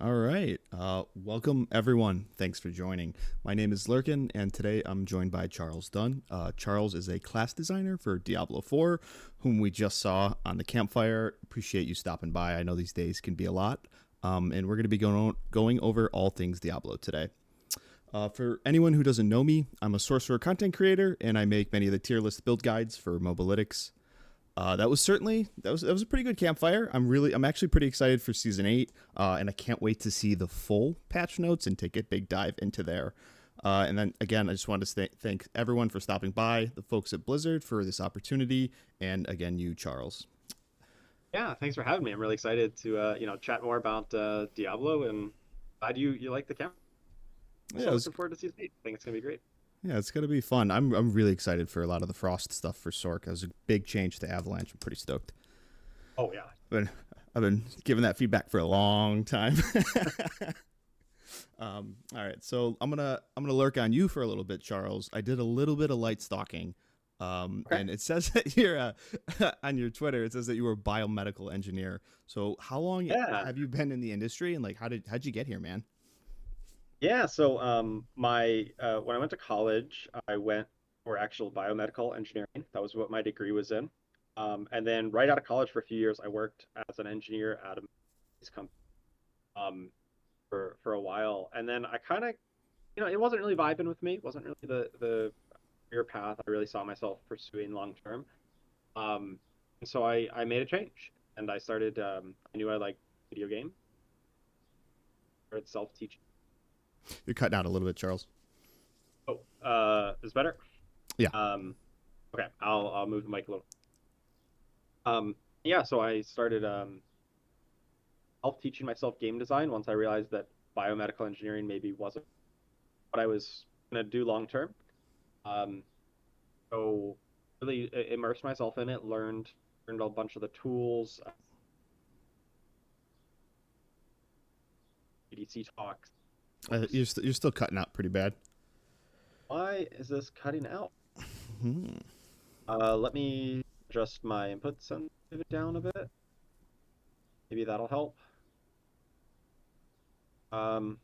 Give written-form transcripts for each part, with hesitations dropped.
All right. Welcome, everyone. Thanks for joining. My name is Lurkin, and today I'm joined by Charles Dunn. Charles is a class designer for Diablo 4, whom we just saw on the campfire. Appreciate you stopping by. I know these days can be a lot. And we're going to be going over all things Diablo today. For anyone who doesn't know me, I'm a sorcerer content creator, and I make many of the tier list build guides for Mobalytics. That was a pretty good campfire. I'm actually pretty excited for season 8, and I can't wait to see the full patch notes and take a big dive into there. And then again, I just wanted to thank everyone for stopping by, the folks at Blizzard for this opportunity, and again you, Charles. Yeah, thanks for having me. I'm really excited to chat more about Diablo, and glad you like the camp. Yeah, Also looking forward to season 8. I think it's gonna be great. it's gonna be fun. I'm really excited for a lot of the Frost stuff for Sorc. It was a big change to Avalanche. I'm pretty stoked. Oh yeah. But I've been giving that feedback for a long time. All right, so I'm gonna lurk on you for a little bit, Charles. I did a little bit of light stalking, Okay. and it says that you're on your Twitter. It says that you were a biomedical engineer. So how long Yeah. have you been in the industry, and like how'd you get here, man? Yeah. So my when I went to college, I went for actual biomedical engineering. That was what my degree was in. And then right out of college for a few years, I worked as an engineer at a company um, for a while. And then I kind of, it wasn't really vibing with me. It wasn't really the career path I really saw myself pursuing long term. And so I made a change and I started. I knew I liked video game or it's self teaching. You're cutting out a little bit, Charles. Oh, is better. Yeah. Um, okay, I'll move the mic a little. Yeah, so I started self teaching myself game design once I realized that biomedical engineering maybe wasn't what I was gonna do long term. Um, so really immersed myself in it, learned a bunch of the tools, EDC talks, You're books. you're still cutting out pretty bad. Why is this cutting out? Hmm. Let me adjust my input sensitivity down a bit. Maybe that'll help. Um,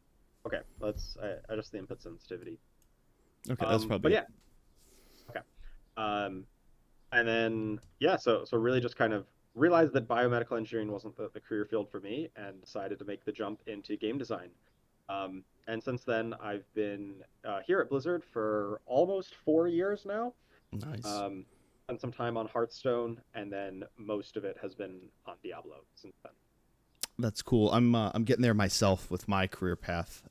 okay, let's adjust the input sensitivity. Okay, that's But probably it. yeah, okay. Um, and then yeah, so really just kind of realized that biomedical engineering wasn't the career field for me, and decided to make the jump into game design. And since then, I've been here at Blizzard for almost 4 years now. Nice. Um, Spent some time on Hearthstone, and then most of it has been on Diablo since then. That's cool. I'm getting there myself with my career path.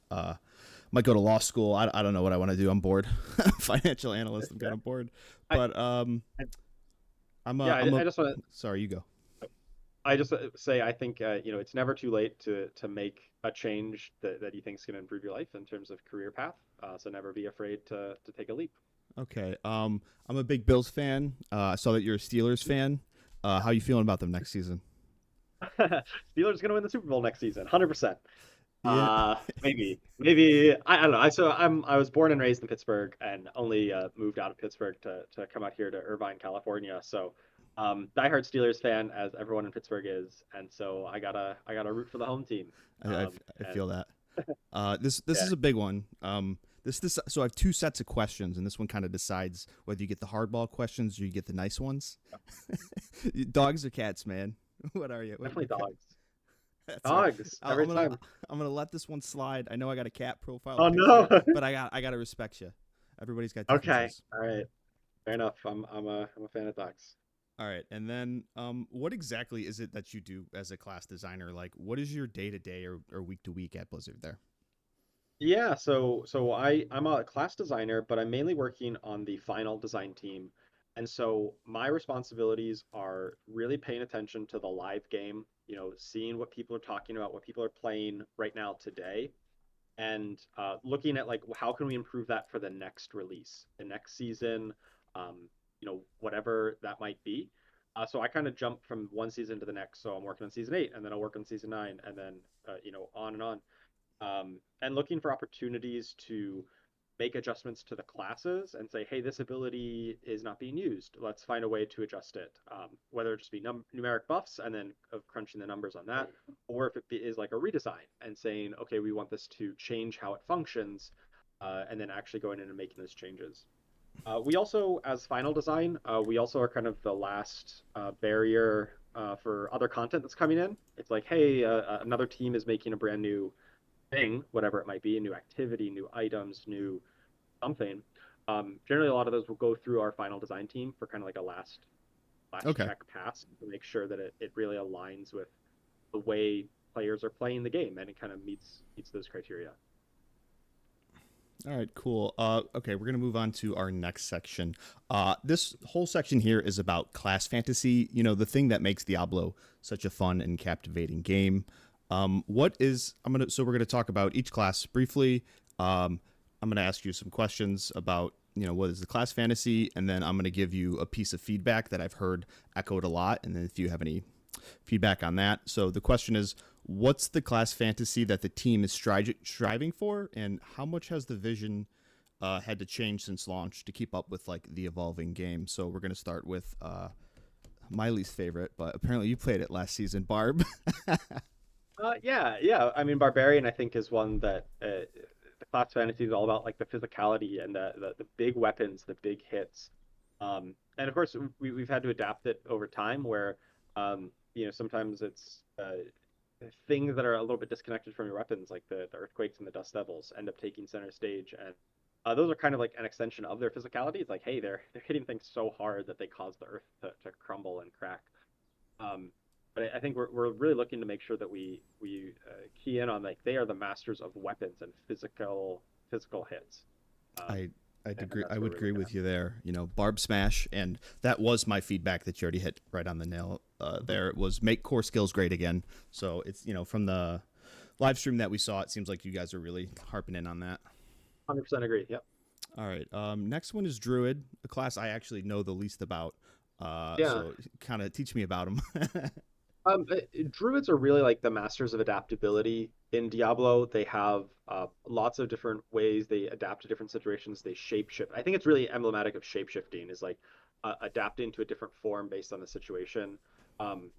Might go to law school. I don't know what I want to do. I'm bored. Financial analyst. I'm kind Yeah. of bored. I, But I I'm yeah, a I'm a. I just want Sorry, you go. to I just say I think it's never too late to make a change that you think is going to improve your life in terms of career path. So never be afraid to take a leap. Okay. I'm a big Bills fan. I saw that you're a Steelers fan. How you feeling about them next season? Steelers going to win the Super Bowl next season, 100%. Yeah. Maybe I don't know. I was born and raised in Pittsburgh and only moved out of Pittsburgh to come out here to Irvine, California. So diehard Steelers fan as everyone in Pittsburgh is, and so I gotta root for the home team. I, I, I And feel that. This yeah, is a big one. This so I have two sets of questions, and this one kind of decides whether you get the hardball questions or you get the nice ones. Dogs or cats, man? What are you? definitely dogs. That's all right. Dogs I'll, every time. I'm gonna let this one slide. I know I got a cat profile Oh no. picture, but I gotta respect you. Everybody's got Okay. differences. All right. Fair enough. I'm a fan of dogs. All right, and then what exactly is it that you do as a class designer? Like, what is your day to day or week to week at Blizzard there? Yeah, so I'm a class designer, but I'm mainly working on the final design team. And so my responsibilities are really paying attention to the live game, seeing what people are talking about, what people are playing right now today, and looking at like how can we improve that for the next release, the next season, whatever that might be. So I kind of jump from one season to the next. So I'm working on season 8, and then I'll work on season 9, and then on and on, and looking for opportunities to make adjustments to the classes and say, hey, this ability is not being used. Let's find a way to adjust it. Whether it just be numeric buffs and then crunching the numbers on that, or if is like a redesign and saying, okay, we want this to change how it functions, and then actually going in and making those changes. We also, as final design, we also are kind of the last barrier for other content that's coming in. It's like, hey, another team is making a brand new thing, whatever it might be, a new activity, new items, new something. Generally, a lot of those will go through our final design team for kind of like a last Okay. check pass to make sure that it really aligns with the way players are playing the game and it kind of meets those criteria. All right, cool. Okay, we're gonna move on to our next section. This whole section here is about class fantasy. You know, the thing that makes Diablo such a fun and captivating game. What is I'm gonna so we're gonna talk about each class briefly. I'm gonna ask you some questions about what is the class fantasy, and then I'm gonna give you a piece of feedback that I've heard echoed a lot, and then if you have any feedback on that. So the question is, what's the class fantasy that the team is striving for, and how much has the vision had to change since launch to keep up with like the evolving game? So we're gonna start with my least favorite, but apparently you played it last season, Barb. Yeah, yeah. I mean, Barbarian, I think, is one that the class fantasy is all about like the physicality and the big weapons, the big hits. And of course, we've had to adapt it over time where, sometimes it's things that are a little bit disconnected from your weapons, like the earthquakes and the dust devils, end up taking center stage, and those are kind of like an extension of their physicality. It's like, hey, they're hitting things so hard that they cause the earth to crumble and crack. Um, but I think we're really looking to make sure that we key in on like they are the masters of weapons and physical hits, um, I I'd and agree. that's I where would we're agree looking at. with you there. Barb smash, and that was my feedback that you already hit right on the nail. There it was make core skills great again. So it's from the live stream that we saw, it seems like you guys are really harping in on that. 100% agree. Yep. All right. Next one is Druid, a class I actually know the least about. Yeah. So kind of teach me about them. Druids are really like the masters of adaptability in Diablo. They have lots of different ways they adapt to different situations. They shapeshift. I think it's really emblematic of shapeshifting is like adapting to a different form based on the situation, um,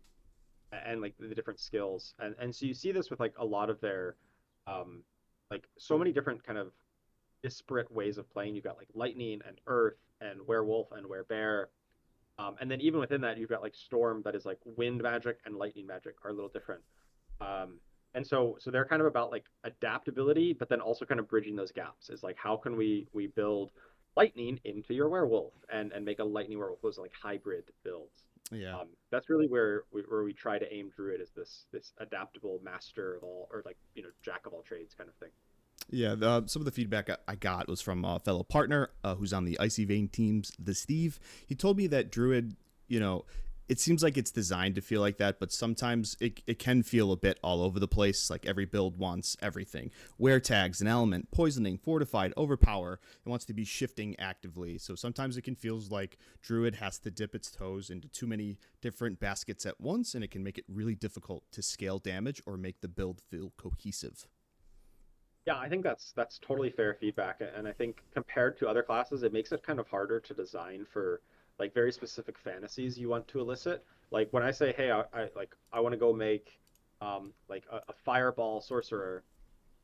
and like the different skills. And so you see this with like a lot of their, um, like so many different kind of disparate ways of playing. You've got like lightning and earth and werewolf and werebear, and then even within that, you've got like Storm that is like wind magic and lightning magic are a little different. Um, and so they're kind of about like adaptability, but then also kind of bridging those gaps. Is like how can we build lightning into your werewolf and make a lightning werewolf? Those are like hybrid builds. Yeah. That's really where we try to aim Druid is this adaptable master of all or like jack of all trades kind of thing. Yeah, some of the feedback I got was from a fellow partner who's on the Icy Vein teams, the Steve. He told me that Druid, you know, it seems like it's designed to feel like that, but sometimes it can feel a bit all over the place. Like every build wants everything. Wear tags, an element, poisoning, fortified, overpower. It wants to be shifting actively. So sometimes it can feel like Druid has to dip its toes into too many different baskets at once, and it can make it really difficult to scale damage or make the build feel cohesive. Yeah, I think that's totally fair feedback, and I think compared to other classes, it makes it kind of harder to design for like very specific fantasies you want to elicit. Like when I say, hey, I want to go make like a fireball sorcerer,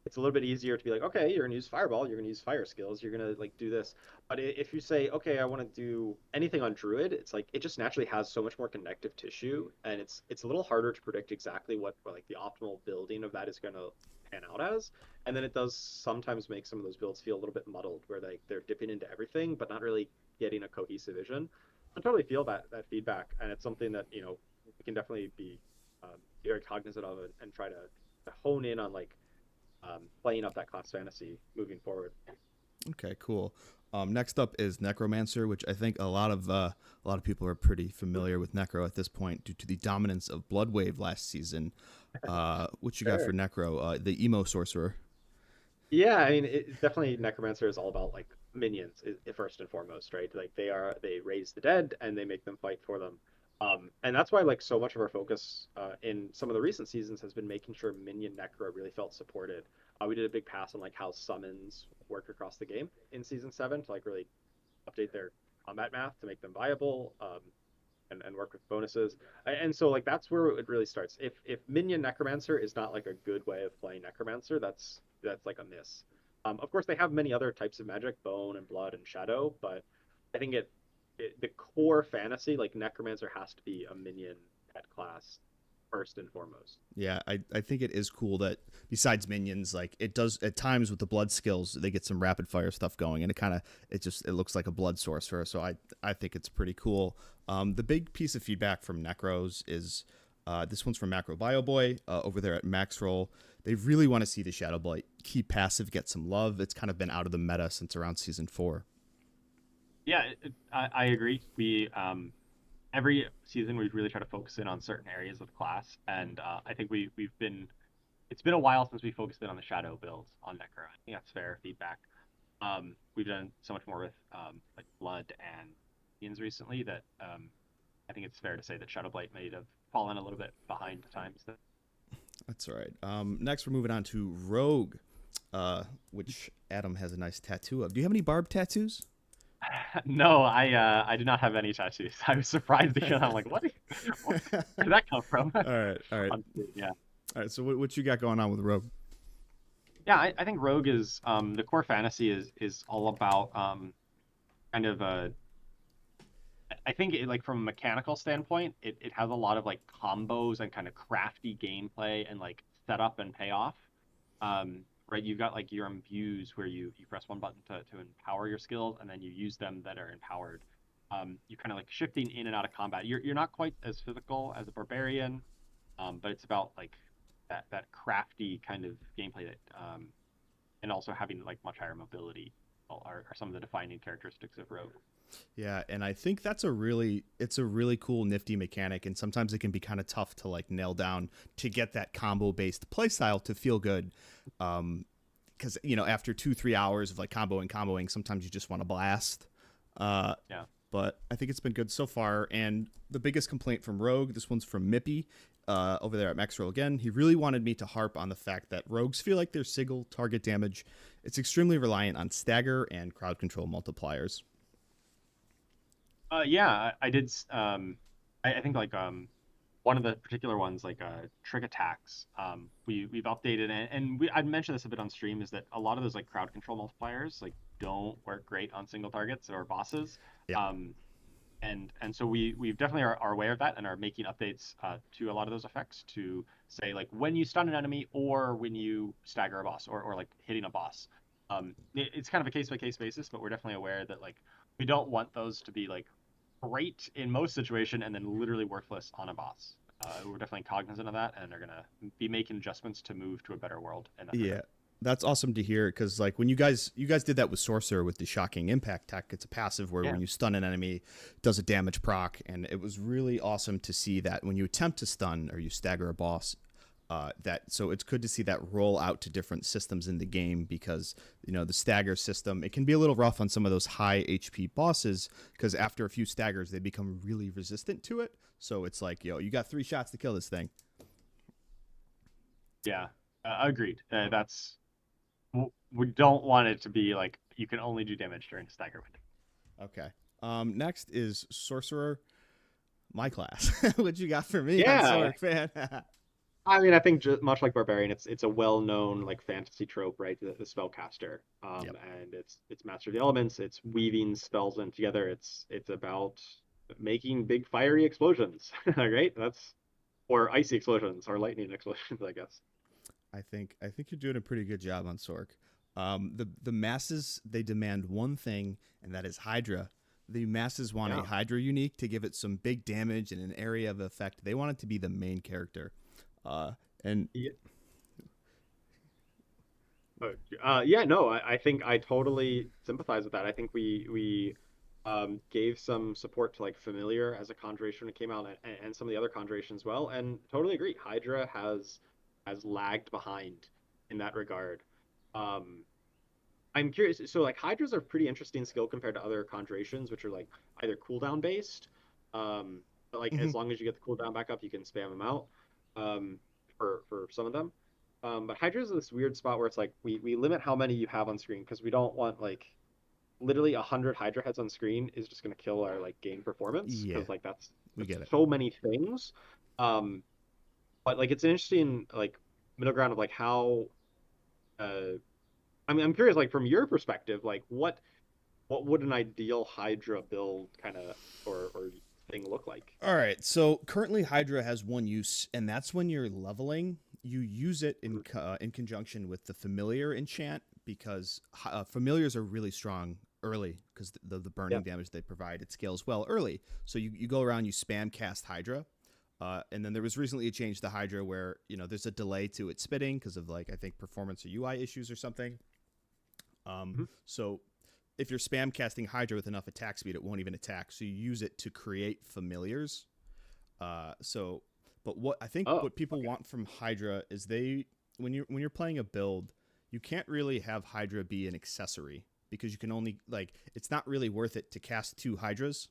it's a little bit easier to be like, okay, you're gonna use fireball, you're gonna use fire skills, you're gonna like do this. But if you say, okay, I want to do anything on druid, it's like it just naturally has so much more connective tissue, and it's a little harder to predict exactly what like the optimal building of that is gonna pan out as. And then it does sometimes make some of those builds feel a little bit muddled, where they're dipping into everything, but not really getting a cohesive vision. I totally feel that feedback, and it's something that we can definitely be very cognizant of and try to hone in on like playing up that class fantasy moving forward. Okay, cool. Next up is Necromancer, which I think a lot of people are pretty familiar with Necro at this point due to the dominance of Bloodwave last season. What you got for Sure. Necro? The emo sorcerer. Yeah, I mean, definitely Necromancer is all about like minions, first and foremost, right? Like they raise the dead and they make them fight for them. And that's why like so much of our focus in some of the recent seasons has been making sure minion necro really felt supported. We did a big pass on like how summons work across the game in season 7 to like really update their combat math to make them viable, and work with bonuses. And so like that's where it really starts. If minion necromancer is not like a good way of playing necromancer, that's like a miss. Of course, they have many other types of magic, bone and blood and shadow, but I think the core fantasy like necromancer has to be a minion pet class first and foremost. Yeah, I think it is cool that besides minions, like it does at times with the blood skills, they get some rapid fire stuff going, and it looks like a blood sorcerer. So I think it's pretty cool. The big piece of feedback from Necros is this one's from Macro Bio Boy over there at Maxroll. They really want to see the Shadow Blight key passive get some love. It's kind of been out of the meta since around season 4. Yeah, I agree. We every season we really try to focus in on certain areas of the class, and I think we've been it's been a while since we focused in on the shadow builds on Necro. I think that's fair feedback. We've done so much more with like blood and minions recently that I think it's fair to say that Shadow Blight may have fallen a little bit behind the times. That's all right. Next, we're moving on to Rogue, which Adam has a nice tattoo of. Do you have any Barb tattoos? No, I do not have any tattoos. I was surprised to hear that. I'm like, what? Where did that come from? All right, all right, Yeah. all right. So what you got going on with Rogue? Yeah, I think Rogue is the core fantasy is all about kind of I think like from a mechanical standpoint, it has a lot of like combos and kind of crafty gameplay and like setup and payoff. Right, you've got like your imbues where you press one button to empower your skills and then you use them that are empowered. You're kind of like shifting in and out of combat. You're not quite as physical as a barbarian, but it's about like that crafty kind of gameplay that and also having like much higher mobility are some of the defining characteristics of Rogue. Yeah, and I think it's a really cool nifty mechanic, and sometimes it can be kind of tough to like nail down to get that combo based playstyle to feel good. Because after 2-3 hours of like comboing, sometimes you just want to blast. Yeah. But I think it's been good so far. And the biggest complaint from Rogue, this one's from Mippy, over there at Maxroll again. He really wanted me to harp on the fact that rogues feel like their single target damage. It's extremely reliant on stagger and crowd control multipliers. Yeah, I did. I think like one of the particular ones like trick attacks. We've updated and I'd mentioned this a bit on stream is that a lot of those like crowd control multipliers like don't work great on single targets or bosses. Yeah. And so we've definitely are aware of that and are making updates to a lot of those effects to say like when you stun an enemy or when you stagger a boss or like hitting a boss. It's kind of a case by case basis, but we're definitely aware that like we don't want those to be like great in most situation and then literally worthless on a boss. We're definitely cognizant of that and are gonna be making adjustments to move to a better world in that Yeah. regard. That's awesome to hear because like when you guys did that with Sorcerer with the shocking impact tech, it's a passive where Yeah. when you stun an enemy, it does a damage proc, and it was really awesome to see that when you attempt to stun or you stagger a boss, so it's good to see that roll out to different systems in the game because the stagger system, it can be a little rough on some of those high HP bosses because after a few staggers they become really resistant to it. So it's like you got 3 shots to kill this thing. Yeah. Agreed. That's we don't want it to be like you can only do damage during the stagger window. Okay. Next is Sorcerer, my class. What you got for me on Yeah, Sorc, fan? I mean, I think just much like Barbarian, it's a well-known like fantasy trope, right? The spellcaster, Yep. and it's master of the elements. It's weaving spells in together. It's about making big fiery explosions, right? That's or icy explosions or lightning explosions, I guess. I think you're doing a pretty good job on Sorc. The masses, they demand one thing, and that is Hydra. The masses want a Yeah. Hydra unique to give it some big damage and an area of effect. They want it to be the main character. Uh, and Yeah. Yeah, no, I think I totally sympathize with that. I think we gave some support to like Familiar as a conjuration when it came out, and some of the other conjurations as well, and totally agree. Hydra has lagged behind in that regard. Um, I'm curious. So like Hydras are pretty interesting skill compared to other conjurations, which are like either cooldown based, um, But like Hmm. as long as you get the cooldown back up, you can spam them out um, for some of them. But Hydra is this weird spot where it's like we limit how many you have on screen because we don't want like literally 100 Hydra heads on screen is just going to kill our like game performance Yeah, because like we that's get it. so many things. Um, but like it's an interesting like middle ground of like how I mean I'm curious like from your perspective like what would an ideal Hydra build kind of or thing look like? All right. So currently, Hydra has one use, and that's when you're leveling. You use it in conjunction with the familiar enchant because familiars are really strong early because the Yeah. burning damage they provide it scales well early. So you go around, you spam cast Hydra. And then there was recently a change to Hydra where there's a delay to it spitting because of like I think performance or UI issues or something. Mhm. So if you're spam casting Hydra with enough attack speed, it won't even attack. So you use it to create familiars. So, but what I think Oh, what people okay. want from Hydra is when you're playing a build, you can't really have Hydra be an accessory because you can only like it's not really worth it to cast 2 Hydras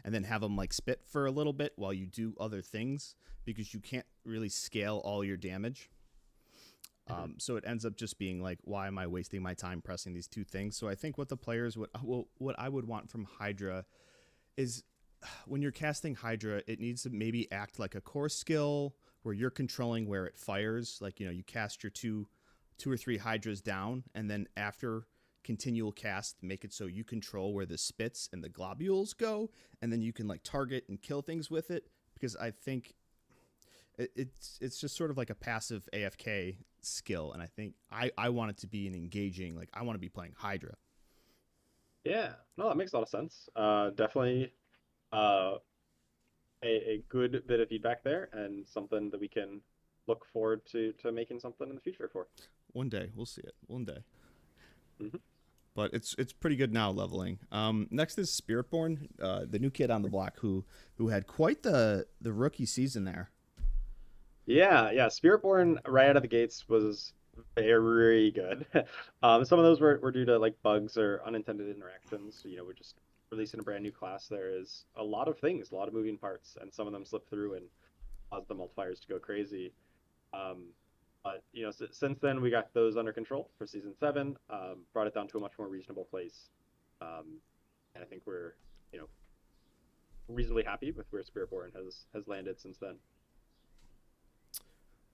and then have them like spit for a little bit while you do other things because you can't really scale all your damage. Mhm. So it ends up just being like, why am I wasting my time pressing these 2 things? So I think what the players what I would want from Hydra is when you're casting Hydra, it needs to maybe act like a core skill where you're controlling where it fires. Like you cast your two or three Hydras down, and then after continual cast, make it so you control where the spits and the globules go, and then you can like target and kill things with it. Because I think it's just sort of like a passive AFK skill, and I think I want it to be an engaging. Like I want to be playing Hydra. Yeah. No, that makes a lot of sense. Definitely uh, a good bit of feedback there and something that we can look forward to making something in the future for. One day we'll see it. One day. Hmm. But it's pretty good now leveling. Next is Spiritborn, the new kid on the block who had quite the rookie season there. Yeah, yeah. Spiritborn right out of the gates was very good. Some of those were due to like bugs or unintended interactions. We're just releasing a brand new class. There is a lot of things, a lot of moving parts, and some of them slip through and cause the multipliers to go crazy. Um, but since then we got those under control for season 7. Brought it down to a much more reasonable place, and I think we're you know reasonably happy with where Spiritborn has landed since then.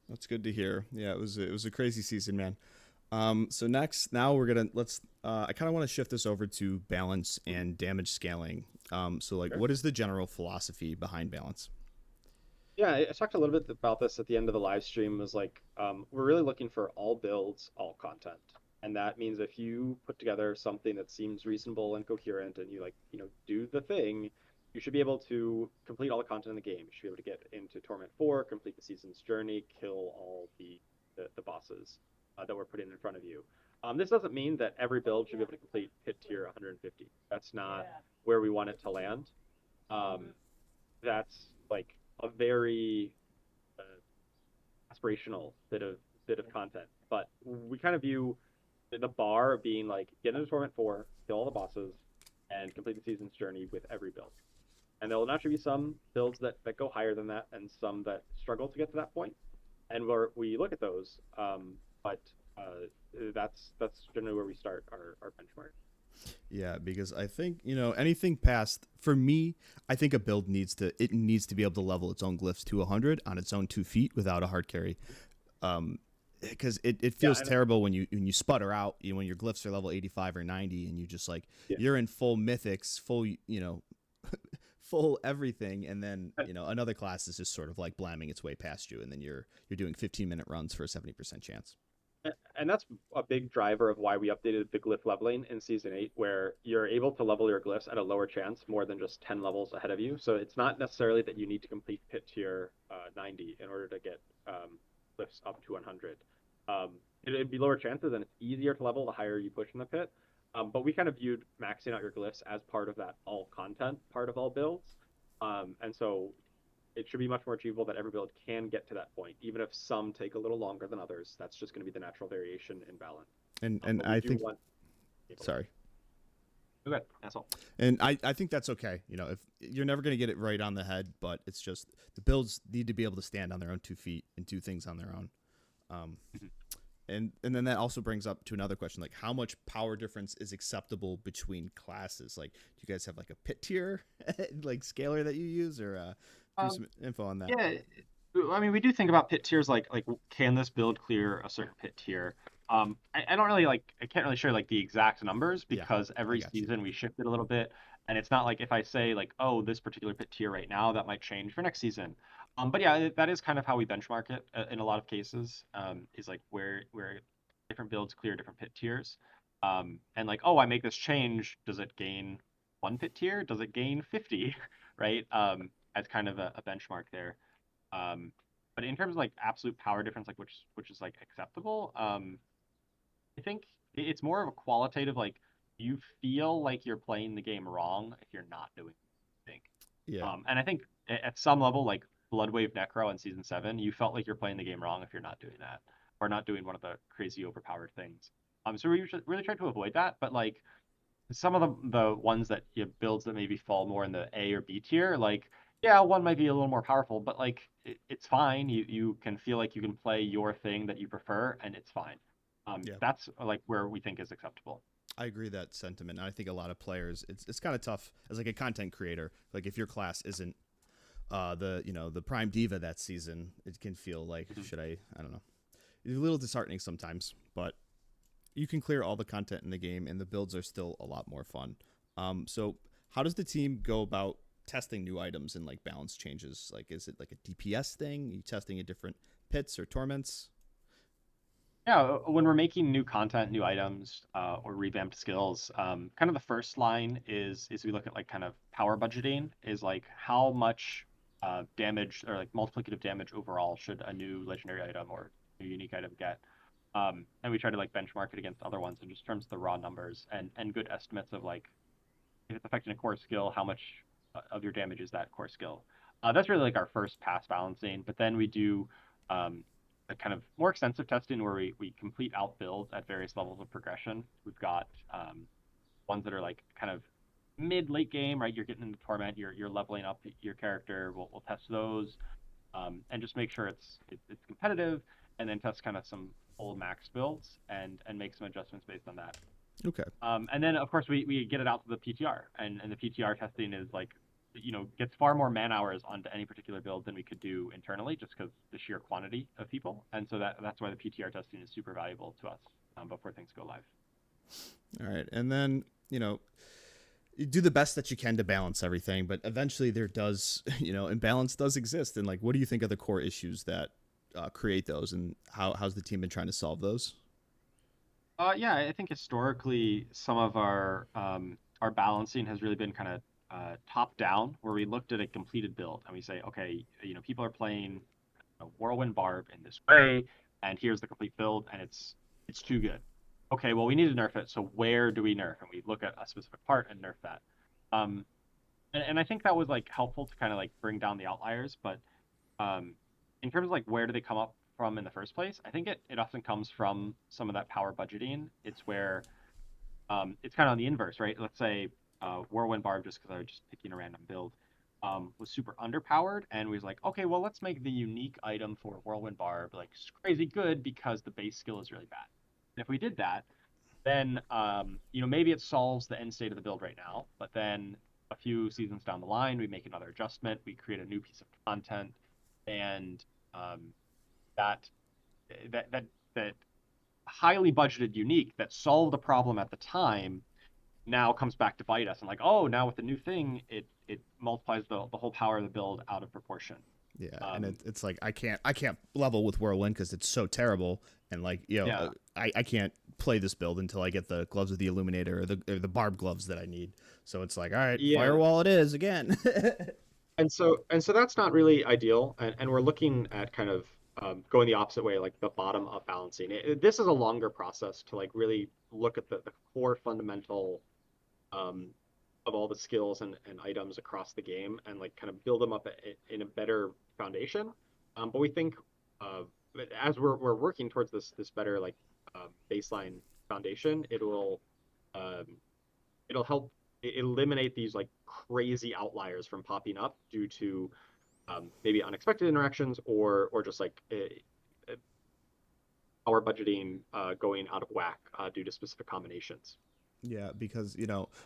That's good to hear. Yeah, it was a crazy season, man. So next, now we're gonna let's. I kind of want to shift this over to balance Mhm. and damage scaling. So like, Sure. what is the general philosophy behind balance? Yeah, I talked a little bit about this at the end of the live stream. Was like, we're really looking for all builds, all content, and that means if you put together something that seems reasonable and coherent, and you like, do the thing, you should be able to complete all the content in the game. You should be able to get into Torment 4, complete the season's journey, kill all the bosses that were put in front of you. This doesn't mean that every build should be able to complete hit tier 150. That's not where we want it to land. Um, that's like a very uh, aspirational bit of content. But we kind of view the bar being like get into Torment 4, kill all the bosses, and complete the season's journey with every build. And there will naturally be some builds that go higher than that, and some that struggle to get to that point. And where we look at those, but that's generally where we start our benchmark. Yeah, because I think anything past for me, I think a build needs to be able to level its own glyphs to 100 on its own 2 feet without a hard carry. Because it Yeah, feels and terrible when you sputter out, when your glyphs are level 85 or 90 and you just like yeah, you're in full mythics, full full everything, and then another class is just sort of like blamming its way past you, and then you're doing 15-minute runs for a 70% chance. and that's a big driver of why we updated the glyph leveling in season 8, where you're able to level your glyphs at a lower chance, more than just 10 levels ahead of you. So it's not necessarily that you need to complete pit tier 90 in order to get glyphs up to 100. It'd be lower chances, and it's easier to level the higher you push in the pit. But we kind of viewed maxing out your glyphs as part of that all content part of all builds. And so it should be much more achievable that every build can get to that point, even if some take a little longer than others. That's just going to be the natural variation in balance. And But we I do think want people. sorry. Good. That's all. And I think that's okay. You know, if you're never going to get it right on the head, but it's just the builds need to be able to stand on their own 2 feet and do things on their own. Um, and then that also brings up to another question, like how much power difference is acceptable between classes? Like, do you guys have like a pit tier like scalar that you use, or give some info on that? Yeah, I mean, we do think about pit tiers like can this build clear a certain pit tier? I don't really I can't really share like the exact numbers Yeah, because I every got you. season we shift it a little bit, and it's not like if I say like, oh, this particular pit tier right now, that might change for next season. But yeah, that is kind of how we benchmark it in a lot of cases. Is like where different builds clear different pit tiers. And like, oh, I make this change, does it gain 1 pit tier? Does it gain 50? Right? As kind of a benchmark there. Um, but in terms of like absolute power difference, like which is like acceptable, I think it's more of a qualitative like you feel like you're playing the game wrong if you're not doing what you think. Yeah, And I think at some level, like Bloodwave Necro in season 7, you felt like you're playing the game wrong if you're not doing that or not doing one of the crazy overpowered things. So we really try to avoid that, but like some of the ones that you have builds that maybe fall more in the A or B tier, like yeah, one might be a little more powerful, but like it's fine. You can feel like you can play your thing that you prefer, and it's fine. yeah. That's like where we think is acceptable. I agree that sentiment. I think a lot of players, it's kind of tough as like a content creator. Like if your class isn't the prime diva that season, it can feel like Mhm. should I don't know. It's a little disheartening sometimes, but you can clear all the content in the game, and the builds are still a lot more fun. So how does the team go about testing new items and like balance changes? Like, is it like a DPS thing? Are you testing at different pits or torments? Yeah, when we're making new content, new items, or revamped skills, kind of the first line is we look at like kind of power budgeting, is like how much damage or like multiplicative damage overall should a new legendary item or a unique item get. And we try to like benchmark it against other ones in just terms of the raw numbers and good estimates of like if it's affecting a core skill, how much of your damage is that core skill. That's really like our first pass balancing, but then we do a kind of more extensive testing where we complete out builds at various levels of progression. We've got ones that are like kind of mid late game, right? You're getting into torment, you're leveling up your character. We'll test those and just make sure it's competitive, and then test kind of some old max builds and make some adjustments based on that. Okay. And then of course we get it out to the PTR, and the PTR testing is like, gets far more man hours onto any particular build than we could do internally, just because the sheer quantity of people, and so that's why the PTR testing is super valuable to us before things go live. All right. And then, you do the best that you can to balance everything, but eventually there does, imbalance does exist. And like, what do you think are the core issues that create those, and how's the team been trying to solve those? Yeah, I think historically some of our balancing has really been kind of top down, where we looked at a completed build and we say, okay, people are playing a Whirlwind Barb in this way, and here's the complete build, and it's too good. Okay, well we need to nerf it, so where do we nerf? And we look at a specific part and nerf that. Um, and I think that was like helpful to kind of like bring down the outliers, but um, in terms of like where do they come up from in the first place, I think it often comes from some of that power budgeting. It's where it's kind of on the inverse, right? Let's say Whirlwind Barb, just because I was just picking a random build, was super underpowered, and we was like, okay, well let's make the unique item for Whirlwind Barb like crazy good because the base skill is really bad. And if we did that, then maybe it solves the end state of the build right now, but then a few seasons down the line, we make another adjustment, we create a new piece of content, and um, that that highly budgeted unique that solved a problem at the time now comes back to bite us, and like, oh, now with the new thing, it multiplies the whole power of the build out of proportion. Yeah, and um it's like I can't level with Whirlwind because it's so terrible, and like yeah, I can't play this build until I get the gloves of the Illuminator or the Barb gloves that I need. So it's like, all right, Yeah. firewall it is again. And so that's not really ideal, and we're looking at kind of going the opposite way, like the bottom up balancing. This is a longer process to like really look at the core fundamental um, of all the skills and items across the game, and like kind of build them up in a better foundation. But we think uh, as we're working towards this better like baseline foundation, um, it'll help eliminate these like crazy outliers from popping up due to maybe unexpected interactions or just like power budgeting going out of whack due to specific combinations. Yeah, because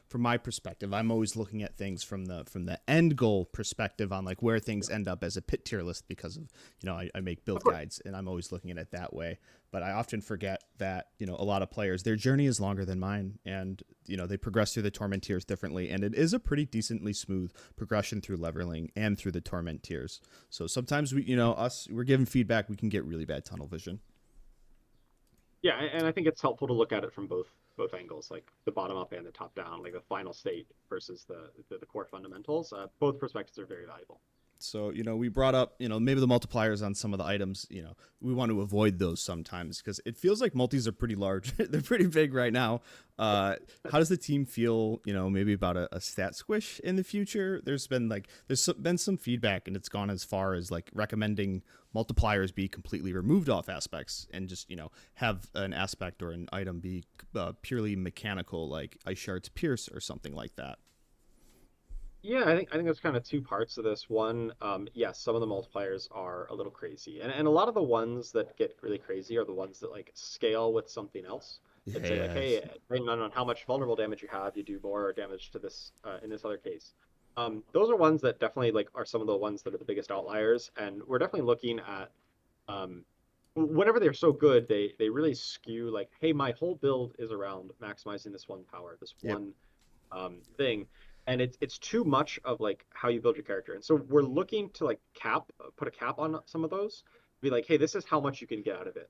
from my perspective, I'm always looking at things from the end goal perspective on like where things end up as a pit tier list because of I make Of build course. guides and I'm always looking at it that way. But I often forget that a lot of players, their journey is longer than mine, and they progress through the torment tiers differently, and it is a pretty decently smooth progression through leveling and through the torment tiers. So sometimes we're given feedback, we can get really bad tunnel vision. Yeah, and I think it's helpful to look at it from both angles, like the bottom up and the top down, like the final state versus the core fundamentals. Both perspectives are very valuable. So, we brought up, maybe the multipliers on some of the items, we want to avoid those sometimes because it feels like multis are pretty large. They're pretty big right now. How does the team feel, maybe about a stat squish in the future? There's been some feedback, and it's gone as far as like recommending multipliers be completely removed off aspects and just, have an aspect or an item be purely mechanical, like Ice Shard's Pierce or something like that. Yeah, I think there's kind of two parts to this. One, yes, some of the multipliers are a little crazy, and a lot of the ones that get really crazy are the ones that like scale with something else. That say like, Yes. hey, depending on how much vulnerable damage you have, you do more damage to this in this other case. Those are ones that definitely like are some of the ones that are the biggest outliers, and we're definitely looking at um, whenever they're so good, they really skew like, hey, my whole build is around maximizing this one power, this Yep. one thing, and it's too much of like how you build your character. And so we're looking to like put a cap on some of those, be like, hey, this is how much you can get out of it.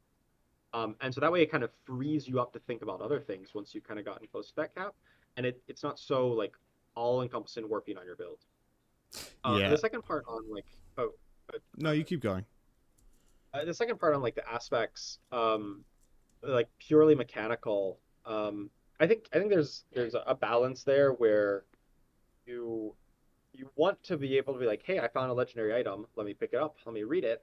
And so that way it kind of frees you up to think about other things once you've kind of gotten close to that cap, and it's not so like all encompassing warping on your build. Yeah. The second part on like oh. No, you keep going. The second part on like the aspects, like purely mechanical. I think there's a balance there where you you want to be able to be like, hey, I found a legendary item. Let me pick it up. Let me read it.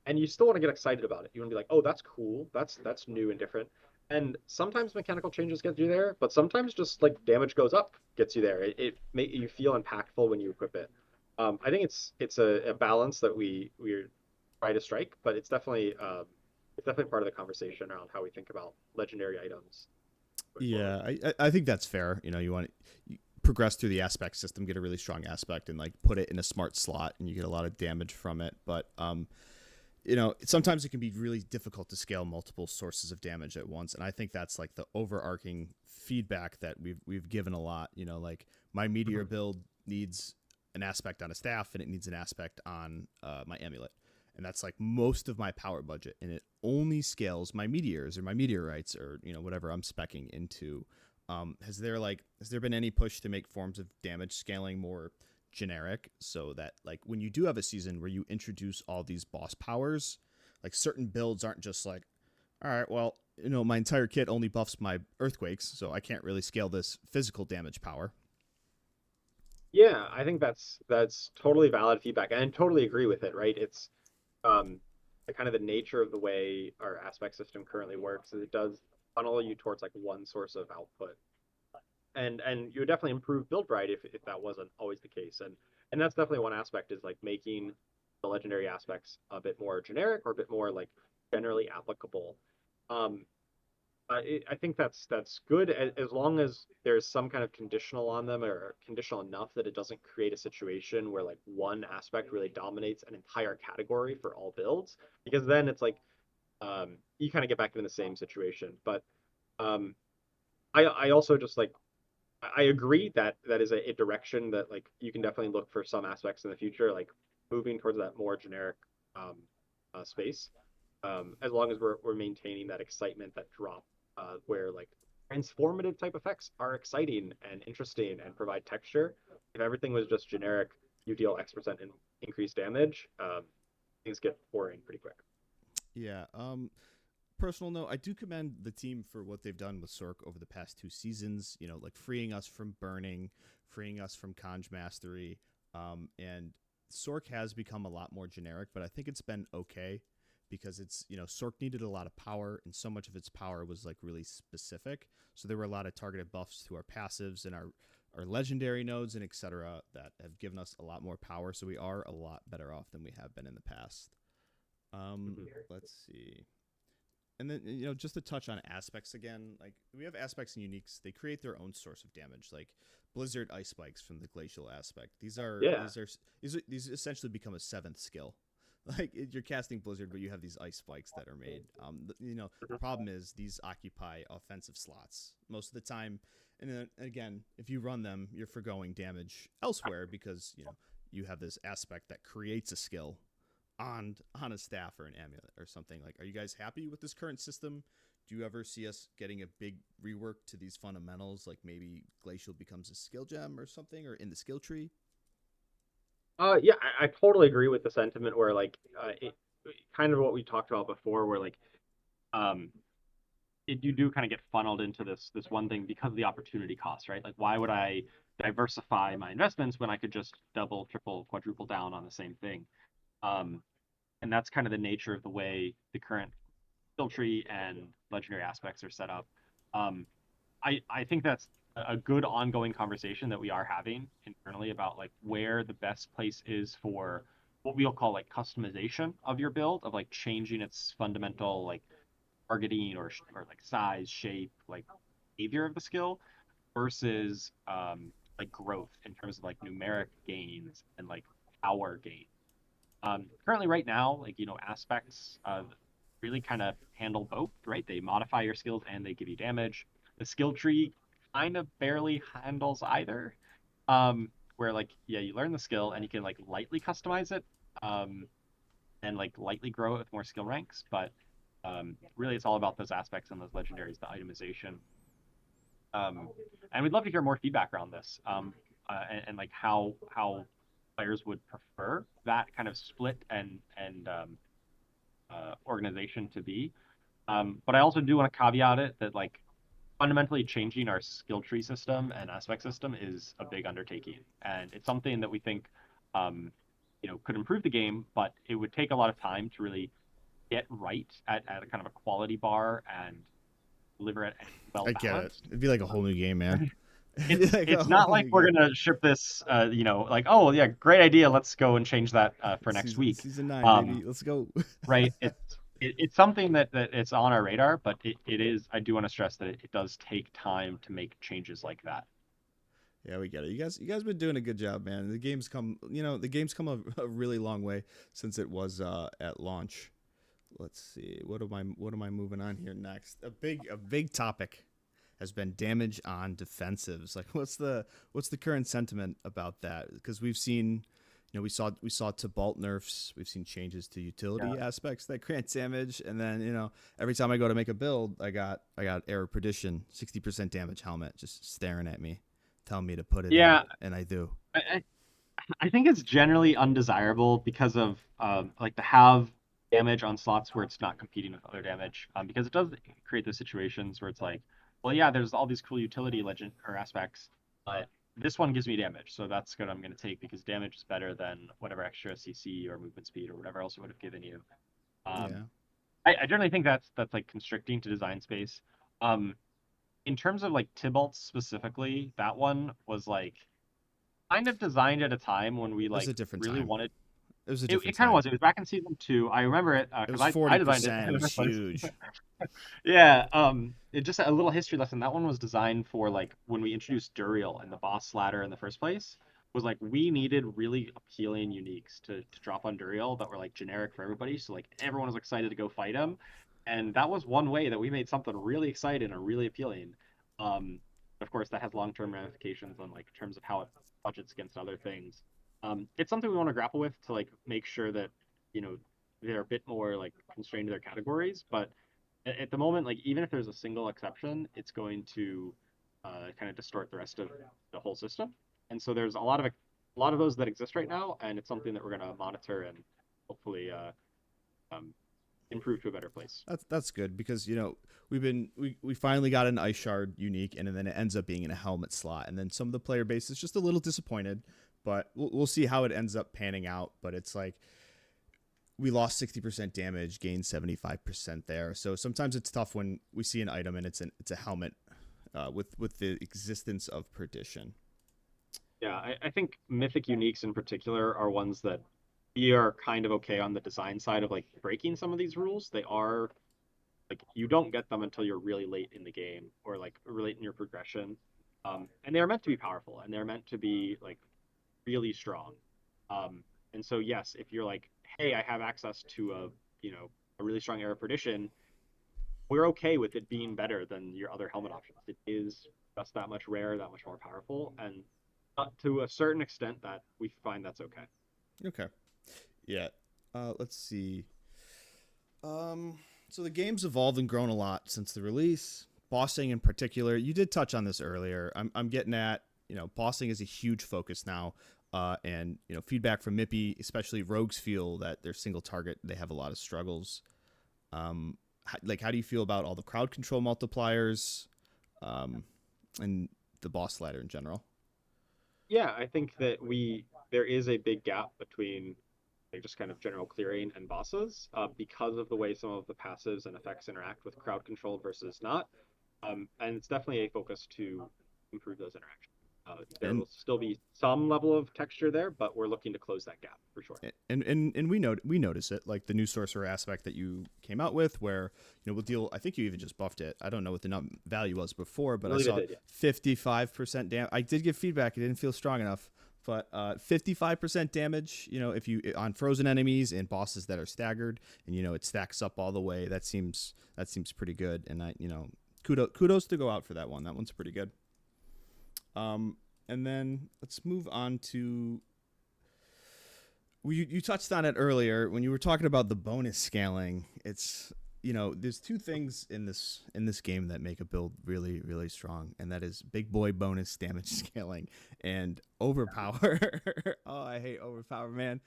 And you still want to get excited about it. You want to be like, oh, that's cool. That's new and different. And sometimes mechanical changes get you there, but sometimes just like damage goes up gets you there. It make you feel impactful when you equip it. I think it's a balance that we try to strike, but it's definitely part of the conversation around how we think about legendary items going forward. Yeah, I think that's fair. You want to progress through the aspect system, get a really strong aspect, and like put it in a smart slot, and you get a lot of damage from it. But sometimes it can be really difficult to scale multiple sources of damage at once, and I think that's like the overarching feedback that we've given a lot. Like my meteor Mhm. build needs an aspect on a staff, and it needs an aspect on my amulet. And that's like most of my power budget, and it only scales my meteors or my meteorites or whatever I'm specking into. Has there been any push to make forms of damage scaling more generic so that like when you do have a season where you introduce all these boss powers, like certain builds aren't just like, all right, well, my entire kit only buffs my earthquakes, so I can't really scale this physical damage power. Yeah, I think that's totally valid feedback, and I totally agree with it, right? It's um, the kind of the nature of the way our aspect system currently works is it does funnel you towards like one source of output, and you would definitely improve build variety if that wasn't always the case, and that's definitely one aspect is like making the legendary aspects a bit more generic or a bit more like generally applicable. Um, I think that's good as long as there's some kind of conditional on them or conditional enough that it doesn't create a situation where like one aspect really dominates an entire category for all builds, because then it's like you kind of get back in the same situation. But um, I also just like I agree that that is a direction that like you can definitely look for some aspects in the future, like moving towards that more generic um, space. As long as we're maintaining that excitement, that drop, where like transformative type effects are exciting and interesting and provide texture. If everything was just generic, you deal X% in increased damage, things get boring pretty quick. Yeah. Personal note, I do commend the team for what they've done with Sorc over the past 2 seasons. Like freeing us from burning, freeing us from conj mastery, and Sorc has become a lot more generic, but I think it's been okay because it's Sorc needed a lot of power, and so much of its power was like really specific. So there were a lot of targeted buffs to our passives and our legendary nodes and etc. that have given us a lot more power. So we are a lot better off than we have been in the past. Let's see. And then, just to touch on aspects again, like we have aspects and uniques. They create their own source of damage, like Blizzard ice spikes from the glacial aspect. These essentially become a seventh skill. Like you're casting Blizzard, but you have these ice spikes that are made. The problem is these occupy offensive slots most of the time. And then again, if you run them, you're forgoing damage elsewhere because you have this aspect that creates a skill on a staff or an amulet or something. Like, are you guys happy with this current system? Do you ever see us getting a big rework to these fundamentals, like maybe glacial becomes a skill gem or something, or in the skill tree? Yeah, I totally agree with the sentiment where like kind of what we talked about before, where like um you do kind of get funneled into this one thing because of the opportunity cost, right? Like, why would I diversify my investments when I could just double, triple, quadruple down on the same thing? And that's kind of the nature of the way the current skill tree and legendary aspects are set up. I think that's a good ongoing conversation that we are having internally about like where the best place is for what we'll call like customization of your build, of like changing its fundamental like targeting or like size, shape, like behavior of the skill versus like growth in terms of like numeric gains and like power gain. Currently, right now, like aspects really kind of handle both, right? They modify your skills and they give you damage. The skill tree kind of barely handles either. Where like you learn the skill and you can like lightly customize it, and like lightly grow it with more skill ranks, but really it's all about those aspects and those legendaries, the itemization. And we'd love to hear more feedback around this, and like how players would prefer that kind of split and organization to be. But I also do want to caveat it that like fundamentally changing our skill tree system and aspect system is a big undertaking, and it's something that we think could improve the game, but it would take a lot of time to really get right at a kind of a quality bar and deliver it well I get it. balanced. It'd be like a whole new game, man. It's not like we're gonna ship this, like, oh yeah, great idea, let's go and change that for next week. Season 9, Um, baby. Let's go. right? It's something that it's on our radar, but it is. I do want to stress that it does take time to make changes like that. Yeah, we get it. You guys been doing a good job, man. The game's come a really long way since it was at launch. Let's see. What am I moving on here next? A big topic has been damage on defensives. Like, what's the current sentiment about that? Because we've seen, we saw Tibalt nerfs. We've seen changes to utility aspects that grant damage, and then every time I go to make a build, I got error perdition, 60% damage helmet just staring at me, telling me to put it in, and I do. I think it's generally undesirable because of like to have damage on slots where it's not competing with other damage, because it does create those situations where it's like, well, yeah, there's all these cool utility legend or aspects, but this one gives me damage, so that's good. I'm going to take because damage is better than whatever extra CC or movement speed or whatever else it would have given you. I generally think that's like constricting to design space. In terms of like Tybalt specifically, that one was like kind of designed at a time when we like really wanted. It was a different It kind of time. was. It was back in season 2. I remember it because it was 40%. I designed it. It was huge. Yeah. It just a little history lesson. That one was designed for like when we introduced Duriel and the boss ladder in the first place. Was like we needed really appealing uniques to drop on Duriel that were like generic for everybody. So like everyone was excited to go fight him, and that was one way that we made something really exciting and really appealing. Of course, that has long-term ramifications on like terms of how it budgets against other things. It's something we want to grapple with to like make sure that they're a bit more like constrained to their categories. But at the moment, like even if there's a single exception, it's going to kind of distort the rest of the whole system. And so there's a lot of those that exist right now, and it's something that we're going to monitor and hopefully improve to a better place. That's good because we finally got an ice shard unique, and then it ends up being in a helmet slot, and then some of the player base is just a little disappointed. But we'll see how it ends up panning out. But it's like we lost 60% damage, gained 75% there. So sometimes it's tough when we see an item and it's a helmet with the existence of perdition. Yeah, I think mythic uniques in particular are ones that we are kind of okay on the design side of like breaking some of these rules. They are like you don't get them until you're really late in the game or like really late in your progression. And they're meant to be powerful and they're meant to be like really strong. Um, and so yes, if you're like, hey, I have access to a really strong Era of Perdition, we're okay with it being better than your other helmet options. It is just that much rarer, that much more powerful, and to a certain extent that we find that's okay. Okay. Yeah. Let's see. So the game's evolved and grown a lot since the release. Bossing in particular, you did touch on this earlier. I'm getting at, bossing is a huge focus now. And feedback from Mippy, especially rogues, feel that their single target, they have a lot of struggles. How do you feel about all the crowd control multipliers, and the boss ladder in general? Yeah, I think that there is a big gap between like just kind of general clearing and bosses because of the way some of the passives and effects interact with crowd control versus not. And it's definitely a focus to improve those interactions. There And will still be some level of texture there, but we're looking to close that gap for sure. and we notice it, like the new sorcerer aspect that you came out with, where we'll deal. I think you even just buffed it. I don't know what the value was before, but I Really saw did, yeah. 55% damage. I did get feedback; it didn't feel strong enough, but 55% damage. If you on frozen enemies and bosses that are staggered, and it stacks up all the way. That seems pretty good, and kudos to go out for that one. That one's pretty good. And then let's move on to. You touched on it earlier when you were talking about the bonus scaling. It's there's two things in this game that make a build really really strong, and that is big boy bonus damage scaling and overpower. Oh, I hate overpower, man.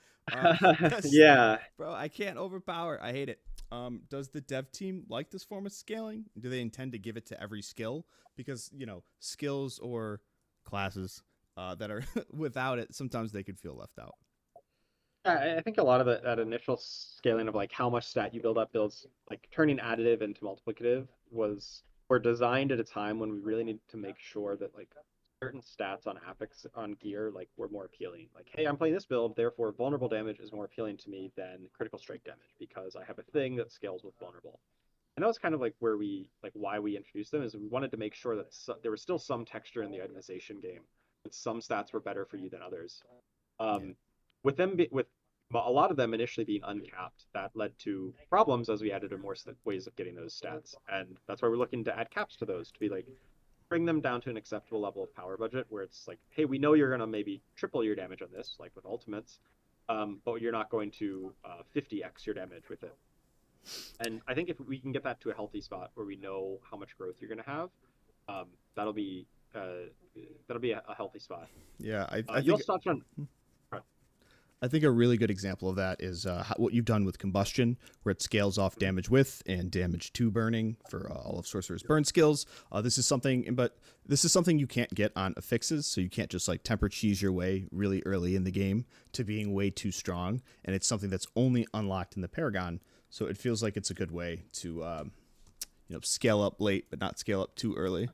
Yeah. Bro, I can't overpower. I hate it. Does the dev team like this form of scaling? Do they intend to give it to every skill? Because skills or classes that are without it, sometimes they could feel left out. I think a lot of that initial scaling of like how much stat you build up builds like turning additive into multiplicative were designed at a time when we really needed to make sure that like certain stats on affix on gear like were more appealing. Like, hey, I'm playing this build, therefore vulnerable damage is more appealing to me than critical strike damage because I have a thing that scales with vulnerable. And that was kind of like why we introduced them is we wanted to make sure that there was still some texture in the itemization game, that some stats were better for you than others. Yeah. With a lot of them initially being uncapped, that led to problems as we added more ways of getting those stats, and that's why we're looking to add caps to those to be like bring them down to an acceptable level of power budget where it's like, hey, we know you're gonna maybe triple your damage on this, like with ultimates, but you're not going to 50x your damage with it. And I think if we can get that to a healthy spot where we know how much growth you're gonna have, um, that'll be uh, a healthy spot. Yeah, You also touched on. I think a really good example of that is what you've done with combustion, where it scales off damage with and damage to burning for all of Sorcerer's burn skills. This is something you can't get on affixes, so you can't just like temper cheese your way really early in the game to being way too strong, and it's something that's only unlocked in the Paragon. So it feels like it's a good way to scale up late, but not scale up too early.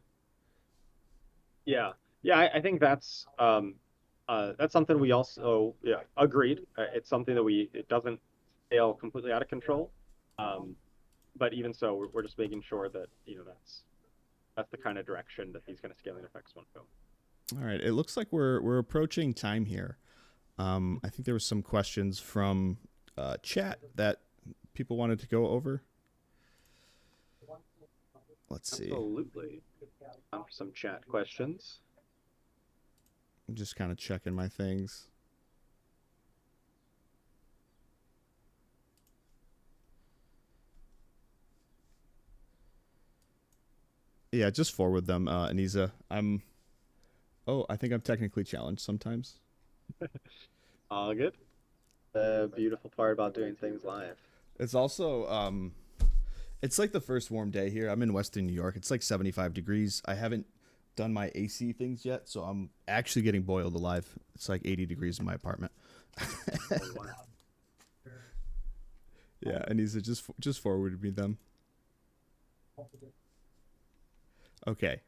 Yeah, yeah, I think that's something we also agreed. It's something that it doesn't scale completely out of control, um, but even so, we're just making sure that that's the kind of direction that these kind of scaling effects want to go. All right, it looks like we're approaching time here. I think there was some questions from chat that people wanted to go over. Let's see. Absolutely. Some chat questions. I'm just kind of checking my things. Yeah, just forward them, Anisa. I think I'm technically challenged sometimes. All good. The beautiful part about doing things live. It's also it's like the first warm day here. I'm in Western New York. It's like 75 degrees. I haven't done my AC things yet, so I'm actually getting boiled alive. It's like 80 degrees in my apartment. Oh, wow. Yeah, Anisa just forwarded me them. Okay.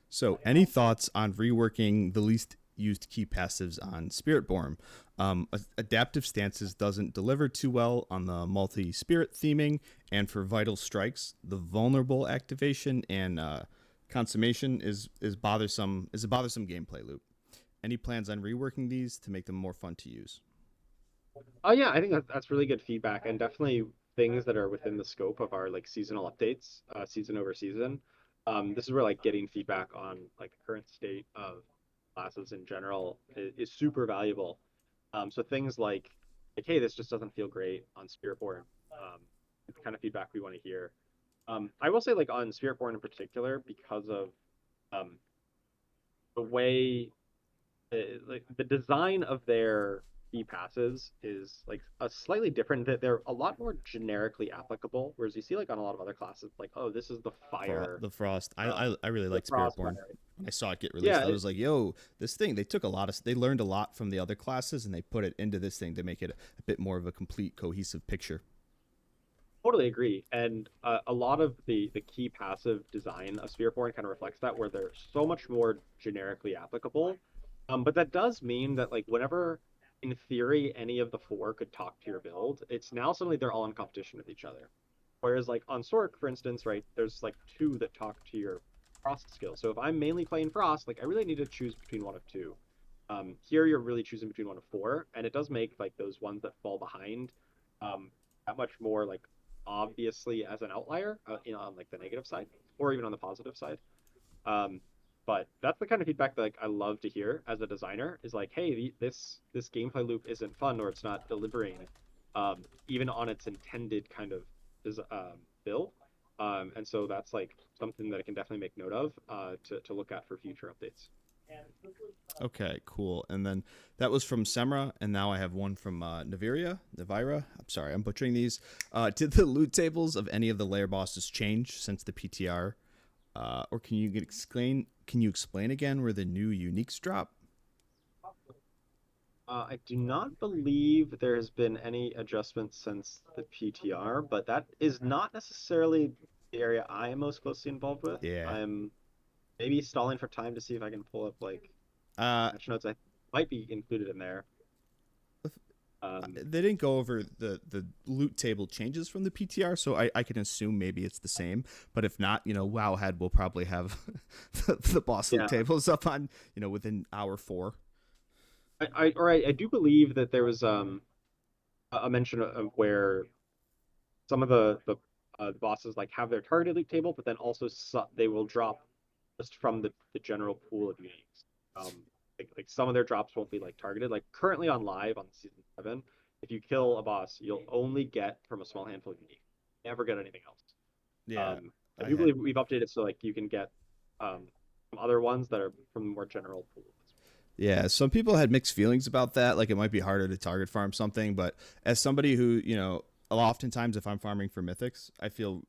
So, any thoughts on reworking the least used key passives on Spiritborn. Adaptive Stances doesn't deliver too well on the multi-spirit theming, and for Vital Strikes, the vulnerable activation and consummation is bothersome. Is a bothersome gameplay loop. Any plans on reworking these to make them more fun to use? Oh yeah, I think that's really good feedback, and definitely things that are within the scope of our like seasonal updates, season over season. This is where like getting feedback on like the current state of classes in general is super valuable. So things like, hey, this just doesn't feel great on Spiritborn. It's the kind of feedback we want to hear. I will say like on Spiritborn in particular, because of um, the way like the design of their key passes is like a slightly different, that they're a lot more generically applicable, whereas you see like on a lot of other classes like, oh, this is the fire, The Frost. uh, I really the like frost Spiritborn. fire. When I saw it get released, Yeah, I was like, yo, this thing, they took a lot of, they learned a lot from the other classes and they put it into this thing to make it a bit more of a complete, cohesive picture. totally agree. And a lot of the key passive design of Spiritborn kind of reflects that, where they're so much more generically applicable. But that does mean that like whenever in theory any of the four could talk to your build, it's now suddenly they're all in competition with each other. Whereas like on Sorc, for instance, right, there's like two that talk to your Frost skill. So if I'm mainly playing Frost, like I really need to choose between one of two. Here you're really choosing between one of four, and it does make like those ones that fall behind that much more like obviously as an outlier, on like the negative side or even on the positive side. Um, but that's the kind of feedback that like I love to hear as a designer, is like, hey, this gameplay loop isn't fun, or it's not delivering, even on its intended kind of build. And so that's like something that I can definitely make note of, to look at for future updates. Okay, cool. And then that was from Semra, and now I have one from Navira. I'm sorry, I'm butchering these. Did the loot tables of any of the lair bosses change since the PTR? Or can you explain? Can you explain again where the new uniques drop? I do not believe there has been any adjustment since the PTR, but that is not necessarily the area I am most closely involved with. Yeah. I'm maybe stalling for time to see if I can pull up like Uh, patch notes. I might be included in there. they didn't go over the loot table changes from the PTR, so I can assume maybe it's the same. But if not, Wowhead will probably have the boss loot Yeah, tables up on within hour 4. I do believe that there was a mention of where some of the bosses like have their targeted loot table, but then also they will drop just from the general pool of uniques. Like some of their drops won't be like targeted. Like currently on live on season 7, if you kill a boss, you'll only get from a small handful of unique. Never get anything else. Yeah, I I do had believe we've updated so like you can get some other ones that are from the more general pool. Yeah, some people had mixed feelings about that. Like it might be harder to target farm something, but as somebody who, oftentimes if I'm farming for mythics, I feel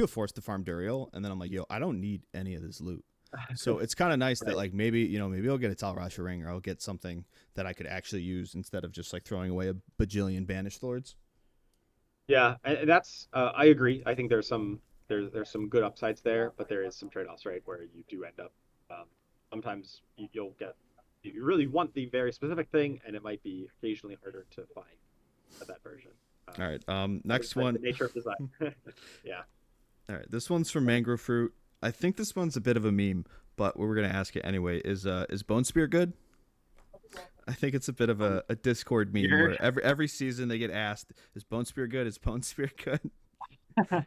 forced to farm Duriel, and then I'm like, yo, I don't need any of this loot. So it's kind of nice that Right. like maybe I'll get a Talrasha ring, or I'll get something that I could actually use instead of just like throwing away a bajillion banished lords. Yeah, and that's I agree. I think there's some good upsides there, but there is some trade-offs, right, where you do end up um, sometimes you'll get, you really want the very specific thing, and it might be occasionally harder to find that version. All right. That is Next like the one. nature of design. Yeah. All right. This one's from Mangrove Fruit. I think this one's a bit of a meme, but we're gonna ask it anyway. Is Bone Spear good? I think it's a bit of Um, a Discord meme you're where every season they get asked, "Is Bone Spear good? Is Bone Spear good?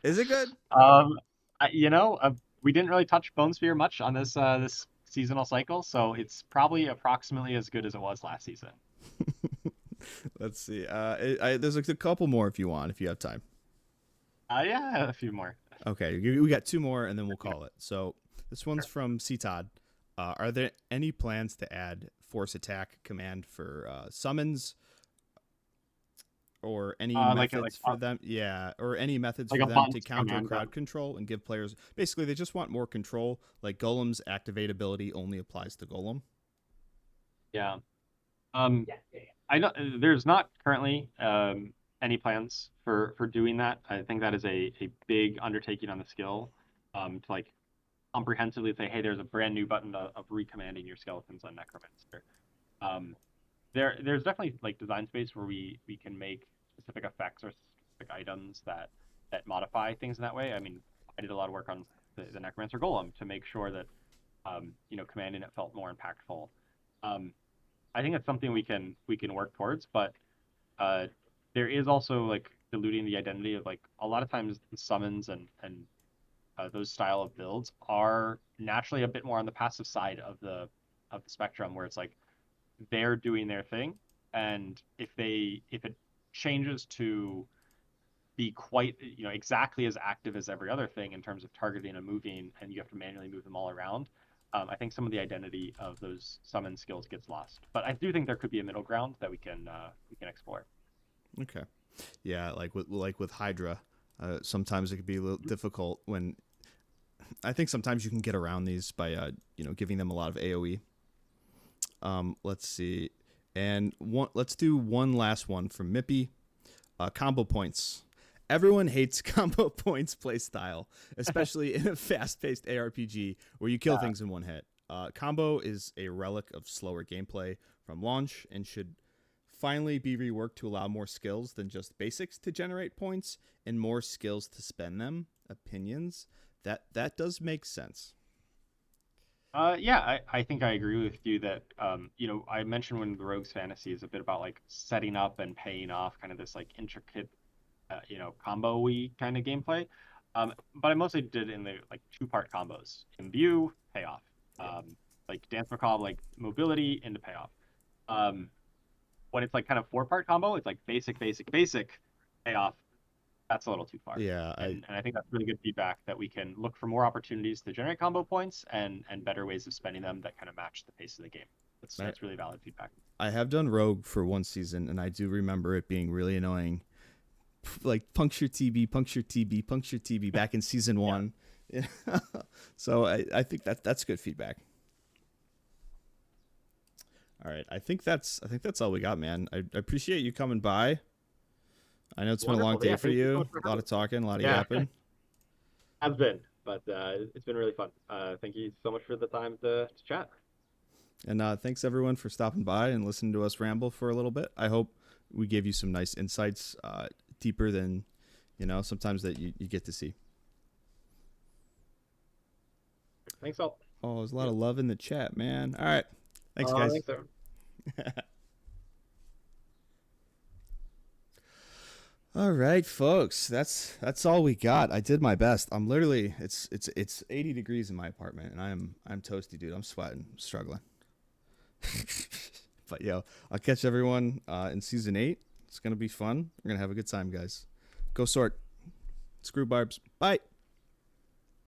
Is it good?" um, we didn't really touch Bone Spear much on this seasonal cycle, so it's probably approximately as good as it was last season. Let's see. There's a couple more if you want, if you have time. Yeah, a few more. Okay, we got 2 more and then we'll call it. So this one's from C Todd. Are there any plans to add force attack command for summons, or any methods for them? Yeah, or any methods like for a them to bunt counter command. crowd control and give players, basically they just want more control. Like Golem's activate ability only applies to Golem. Yeah. Um, I know there's not currently any plans for doing that. I think that is a big undertaking on the skill, to like comprehensively say, hey, there's a brand new button of recommanding your skeletons on Necromancer. There's definitely like design space where we can make specific effects or specific items that modify things in that way. I mean, I did a lot of work on the Necromancer Golem to make sure that commanding it felt more impactful. I think it's something we can work towards, but uh, there is also like diluting the identity of like a lot of times the summons and those style of builds are naturally a bit more on the passive side of the spectrum, where it's like they're doing their thing, and if it changes to be quite exactly as active as every other thing in terms of targeting and moving, and you have to manually move them all around. I think some of the identity of those summon skills gets lost, but I do think there could be a middle ground that we can explore. Okay. Yeah, like with Hydra, sometimes it could be a little difficult when I think sometimes you can get around these by giving them a lot of AoE. Let's see, and let's do one last one from Mippy. Combo points. Everyone hates combo points playstyle, especially in a fast-paced ARPG where you kill things in one hit. Combo is a relic of slower gameplay from launch and should finally be reworked to allow more skills than just basics to generate points and more skills to spend them. Opinions? That does make sense. Yeah, I think I agree with you that I mentioned when the Rogue's Fantasy is a bit about like setting up and paying off kind of this like intricate combo-y kind of gameplay. But I mostly did in the like two-part combos: imbue, payoff. Like Dance Macabre, like mobility into payoff. Um, when it's like kind of four-part combo, it's like basic, basic, basic, payoff. That's a little too far. Yeah, And I think that's really good feedback that we can look for more opportunities to generate combo points and better ways of spending them that kind of match the pace of the game. That's really valid feedback. I have done Rogue for one season, and I do remember it being really annoying. Like puncture TB, puncture TB, puncture TB back in season 1. Yeah. So I think that's good feedback. All right, I think that's all we got, man. I appreciate you coming by. I know it's been a long day for you. A lot of talking, a lot of yapping. Has been, but it's been really fun. Thank you so much for the time to chat. And thanks everyone for stopping by and listening to us ramble for a little bit. I hope we gave you some nice insights, deeper than sometimes that you get to see. Thanks all. Oh, there's a lot of love in the chat, man. All right, thanks guys. Thanks, All right, folks. That's all we got. I did my best. I'm literally it's 80 degrees in my apartment, and I'm toasty, dude. I'm sweating, I'm struggling. But I'll catch everyone in season 8. It's gonna be fun. We're gonna have a good time, guys. Go Sorc. Screw Barbs. Bye.